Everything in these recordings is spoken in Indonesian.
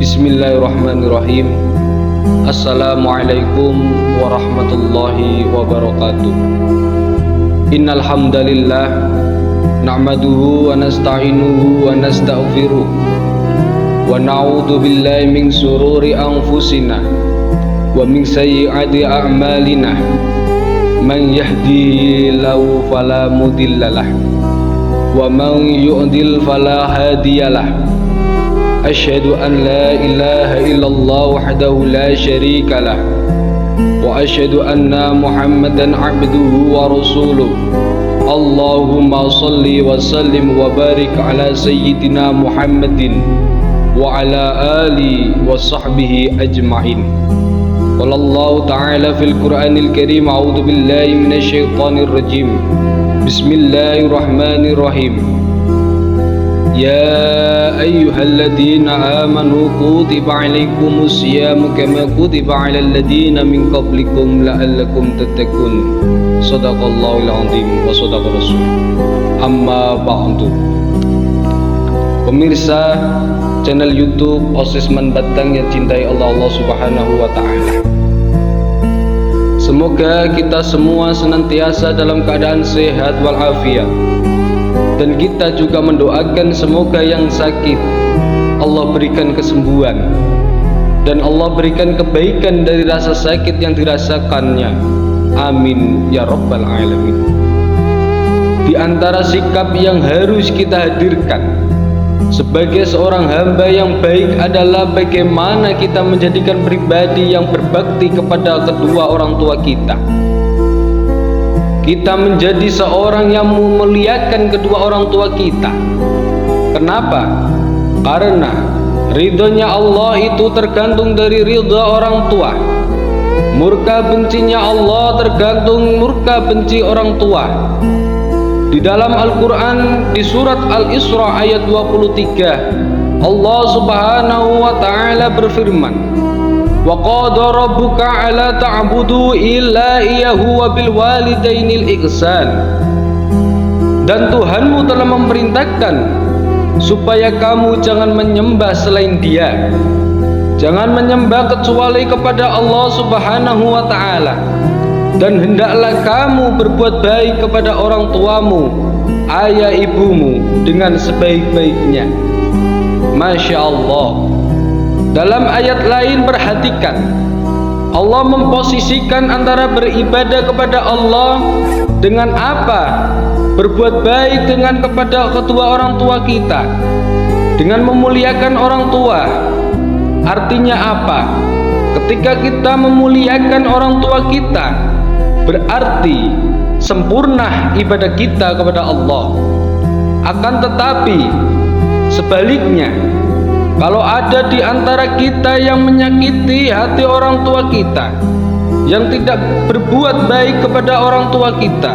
Bismillahirrahmanirrahim. Assalamualaikum warahmatullahi wabarakatuh. Innal hamdalillah nahmaduhu wa nasta'inuhu wa nastaghfiruh wa na'udzu billahi min shururi anfusina wa min sayyiati a'malina. Man yahdihillahu fala mudhillalah wa man yudlil fala hadiyalah. Asyhadu an la ilaha illallah wahdahu la syarika lah wa asyhadu anna Muhammadan abduhu wa rasuluh. Allahumma salli wa sallim wa barik ala sayyidina Muhammadin wa ala ali wa sahbihi ajma'in. Qala Allah ta'ala fil Qur'anil Karim, a'udzu billahi minasy syaithanir rajim. Bismillahirrahmanirrahim. Ya ayyuhalladzina amanu kutiba alaikumus syiyamu kama kutiba alal ladzina min qablikum la'allakum tattaqun. Shadaqallahul azim wa shadaqa rasul. Amma ba'du. Pemirsa channel YouTube OSIS Man Batang yang cintai Allah Subhanahu wa taala. Semoga kita semua senantiasa dalam keadaan sehat walafiat. Dan kita juga mendoakan semoga yang sakit Allah berikan kesembuhan dan Allah berikan kebaikan dari rasa sakit yang dirasakannya. Amin ya rabbal alamin. Di antara sikap yang harus kita hadirkan sebagai seorang hamba yang baik adalah bagaimana kita menjadikan pribadi yang berbakti kepada kedua orang tua kita. Kita menjadi seorang yang memuliakan kedua orang tua kita. Kenapa? Karena ridhonya Allah itu tergantung dari ridha orang tua. Murka bencinya Allah tergantung murka benci orang tua. Di dalam Al-Quran di surat Al-Isra ayat 23, Allah Subhanahu wa ta'ala berfirman, wa qada rabbuka alla ta'budu illa iyyahu wa bil walidainil ihsan. Dan Tuhanmu telah memerintahkan supaya kamu jangan menyembah selain Dia. Jangan menyembah kecuali kepada Allah Subhanahu wa taala. Dan hendaklah kamu berbuat baik kepada orang tuamu, ayah ibumu dengan sebaik-baiknya. Masya Allah. Dalam ayat lain perhatikan, Allah memposisikan antara beribadah kepada Allah dengan apa? Berbuat baik dengan kepada kedua orang tua kita, dengan memuliakan orang tua. Artinya apa? Ketika kita memuliakan orang tua kita, berarti sempurna ibadah kita kepada Allah. Akan tetapi sebaliknya, kalau ada di antara kita yang menyakiti hati orang tua kita, yang tidak berbuat baik kepada orang tua kita,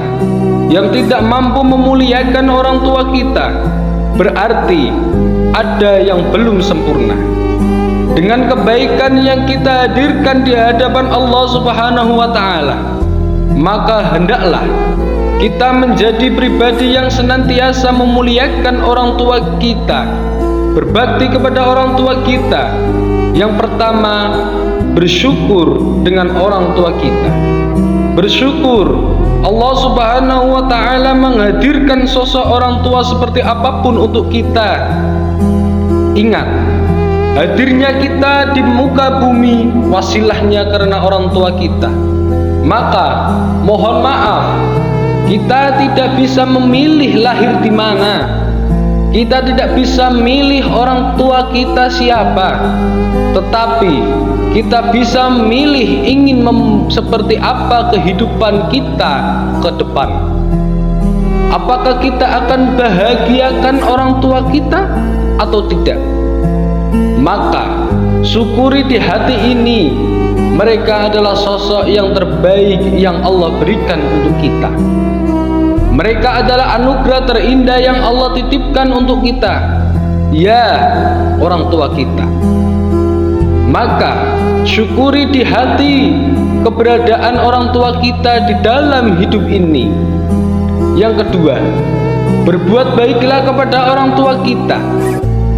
yang tidak mampu memuliakan orang tua kita, berarti ada yang belum sempurna. Dengan kebaikan yang kita hadirkan di hadapan Allah Subhanahu wa ta'ala, maka hendaklah kita menjadi pribadi yang senantiasa memuliakan orang tua kita, berbakti kepada orang tua kita. Yang pertama, bersyukur dengan orang tua kita. Bersyukur Allah Subhanahu wa ta'ala menghadirkan sosok orang tua seperti apapun untuk kita. Ingat, hadirnya kita di muka bumi wasilahnya karena orang tua kita. Maka mohon maaf, kita tidak bisa memilih lahir di mana. Kita tidak bisa milih orang tua kita siapa, tetapi kita bisa milih ingin seperti apa kehidupan kita ke depan. Apakah kita akan bahagiakan orang tua kita atau tidak? Maka syukuri di hati ini, mereka adalah sosok yang terbaik yang Allah berikan untuk kita. Mereka adalah anugerah terindah yang Allah titipkan untuk kita, ya orang tua kita. Maka syukuri di hati keberadaan orang tua kita di dalam hidup ini. Yang kedua, berbuat baiklah kepada orang tua kita.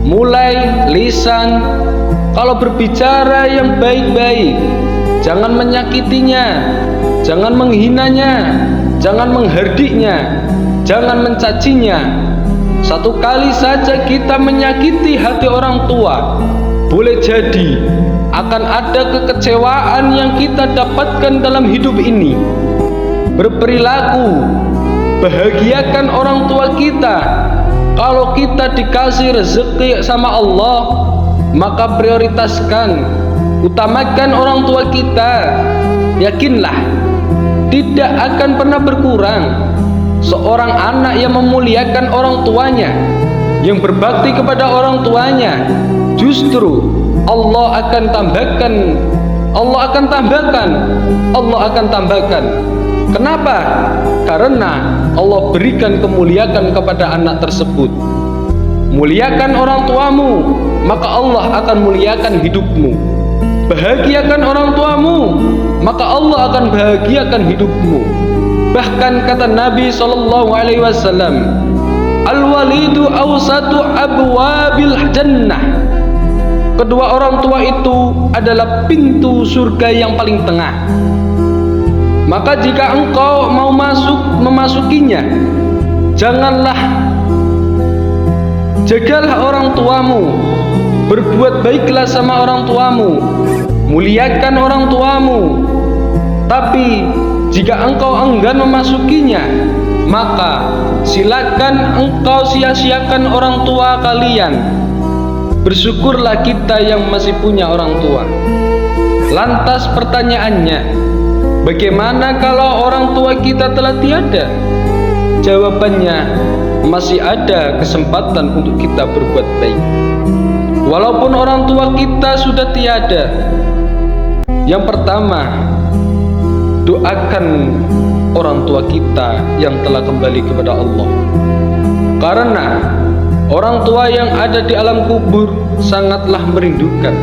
mulai lisan. Kalau berbicara yang baik-baik, jangan menyakitinya, jangan menghinanya, jangan menghardiknya, jangan mencacinya. Satu kali saja kita menyakiti hati orang tua, boleh jadi akan ada kekecewaan yang kita dapatkan dalam hidup ini. Berperilaku, bahagiakan orang tua kita. Kalau kita dikasih rezeki sama Allah, maka prioritaskan, utamakan orang tua kita. Yakinlah, tidak akan pernah berkurang seorang anak yang memuliakan orang tuanya, yang berbakti kepada orang tuanya. Justru Allah akan tambahkan, Allah akan tambahkan, Allah akan tambahkan. Kenapa? Karena Allah berikan kemuliaan kepada anak tersebut. Muliakan orang tuamu, maka Allah akan muliakan hidupmu. Bahagiakan orang tuamu, maka Allah akan bahagiakan hidupmu. Bahkan kata Nabi SAW, al-walidu awsatu abwabil jannah. Kedua orang tua itu adalah pintu surga yang paling tengah. Maka jika engkau mau memasukinya, jagalah orang tuamu, berbuat baiklah sama orang tuamu, muliakan orang tuamu. Tapi jika engkau enggan memasukinya, maka silakan engkau sia-siakan orang tua kalian. Bersyukurlah kita yang masih punya orang tua. Lantas pertanyaannya, bagaimana kalau orang tua kita telah tiada? Jawabannya, masih ada kesempatan untuk kita berbuat baik. Walaupun orang tua kita sudah tiada, yang pertama, doakan orang tua kita yang telah kembali kepada Allah. Karena orang tua yang ada di alam kubur sangatlah merindukan,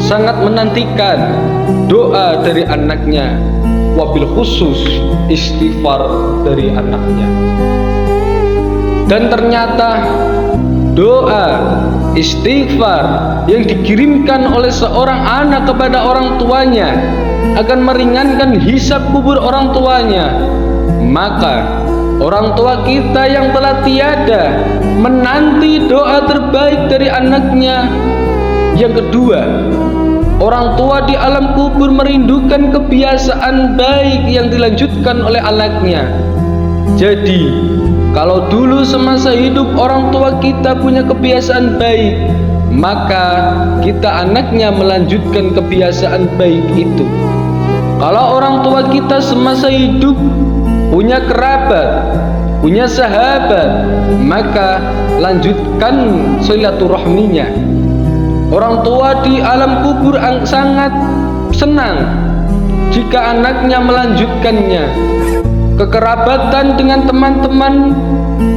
sangat menantikan doa dari anaknya, wabil khusus istighfar dari anaknya. Dan ternyata doa istighfar yang dikirimkan oleh seorang anak kepada orang tuanya akan meringankan hisab kubur orang tuanya. Maka orang tua kita yang telah tiada menanti doa terbaik dari anaknya. Yang kedua, orang tua di alam kubur merindukan kebiasaan baik yang dilanjutkan oleh anaknya. Jadi, kalau dulu semasa hidup orang tua kita punya kebiasaan baik, maka kita anaknya melanjutkan kebiasaan baik itu. Kalau orang tua kita semasa hidup punya kerabat, punya sahabat, maka lanjutkan silaturahminya. Orang tua di alam kubur sangat senang jika anaknya melanjutkannya. Kekerabatan dengan teman-teman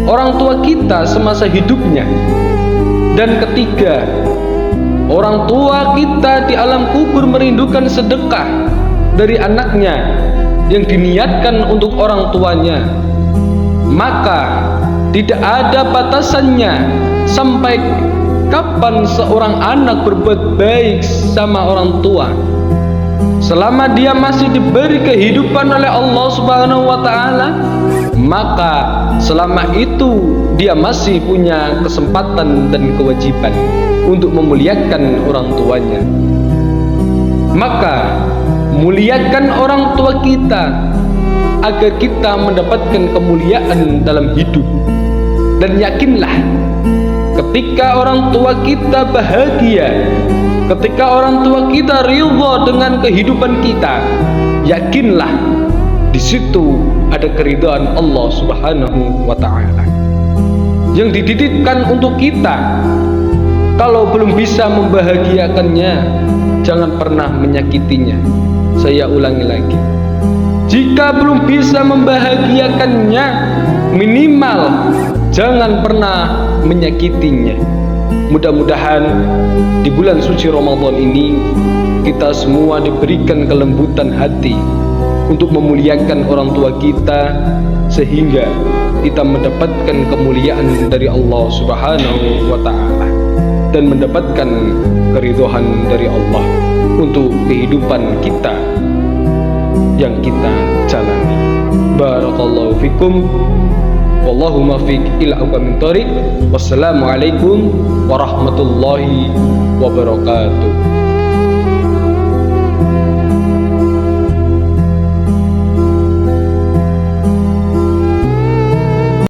orang tua kita semasa hidupnya. Dan ketiga, orang tua kita di alam kubur merindukan sedekah dari anaknya yang diniatkan untuk orang tuanya. Maka tidak ada batasannya sampai kapan seorang anak berbuat baik sama orang tua. Selama dia masih diberi kehidupan oleh Allah Subhanahu wa Ta'ala, maka selama itu dia masih punya kesempatan dan kewajiban untuk memuliakan orang tuanya. Maka muliakan orang tua kita agar kita mendapatkan kemuliaan dalam hidup. Dan yakinlah, ketika orang tua kita bahagia, ketika orang tua kita ridha dengan kehidupan kita, yakinlah di situ ada keridhaan Allah Subhanahu wa Ta'ala yang dititipkan untuk kita. Kalau belum bisa membahagiakannya, jangan pernah menyakitinya. Saya ulangi lagi, jika belum bisa membahagiakannya, minimal jangan pernah menyakitinya. Mudah-mudahan di bulan suci Ramadan ini kita semua diberikan kelembutan hati untuk memuliakan orang tua kita, sehingga kita mendapatkan kemuliaan dari Allah Subhanahu wa Ta'ala. dan mendapatkan keridhaan dari Allah untuk kehidupan kita yang kita jalani. Barakallahu fikum, wallahu muwaffiq ila aqwamit thoriq. Wassalamualaikum warahmatullahi wabarakatuh.